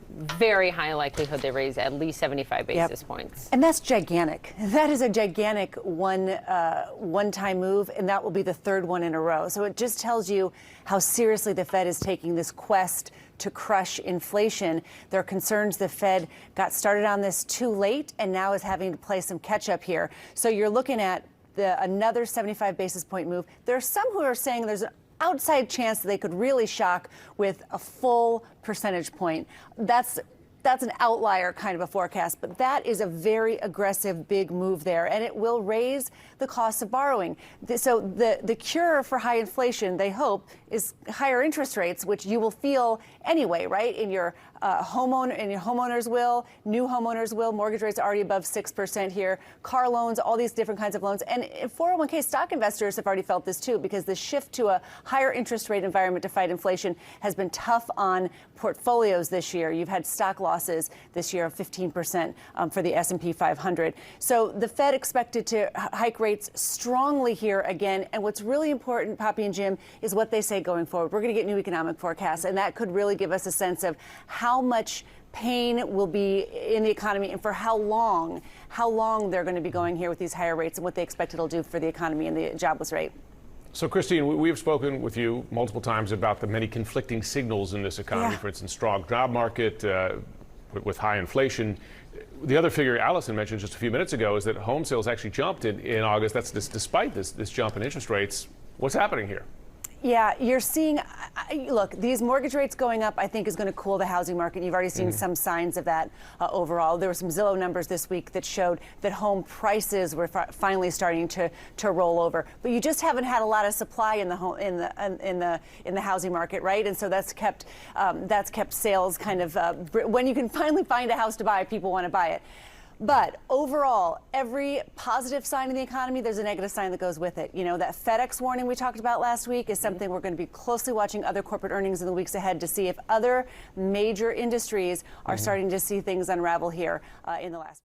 very high likelihood they raise at least 75 basis points. And that's gigantic. That is a gigantic one-time move, and that will be the third one in a row. So it just tells you how seriously the Fed is taking this quest to crush inflation. There are concerns the Fed got started on this too late and now is having to play some catch up here. So you're looking at another 75 basis point move. There are some who are saying there's an outside chance that they could really shock with a full percentage point. That's an outlier kind of a forecast, but that is a very aggressive big move there, and it will raise the cost of borrowing. So the cure for high inflation, they hope, is higher interest rates, which you will feel anyway, right? In your homeowners will, new homeowners will. Mortgage rates are already above 6% here. Car loans, all these different kinds of loans. And 401k stock investors have already felt this too, because the shift to a higher interest rate environment to fight inflation has been tough on portfolios this year. You've had stock losses this year of 15% for the S&P 500. So the Fed expected to hike rates strongly here again. And what's really important, Poppy and Jim, is what they say going forward. We're going to get new economic forecasts, and that could really give us a sense of how much pain will be in the economy and for how long they're going to be going here with these higher rates and what they expect it'll do for the economy and the jobless rate. So, Christine, we have spoken with you multiple times about the many conflicting signals in this economy. For instance, strong job market with high inflation. The other figure Allison mentioned just a few minutes ago is that home sales actually jumped in August. That's despite this jump in interest rates. What's happening here? Yeah, you're seeing, look, these mortgage rates going up, I think, is going to cool the housing market. You've already seen some signs of that overall. There were some Zillow numbers this week that showed that home prices were finally starting to roll over. But you just haven't had a lot of supply in the housing market, right? And so that's kept sales kind of when you can finally find a house to buy, people want to buy it. But overall, every positive sign in the economy, there's a negative sign that goes with it. You know, that FedEx warning we talked about last week is something we're going to be closely watching other corporate earnings in the weeks ahead to see if other major industries are starting to see things unravel here in the last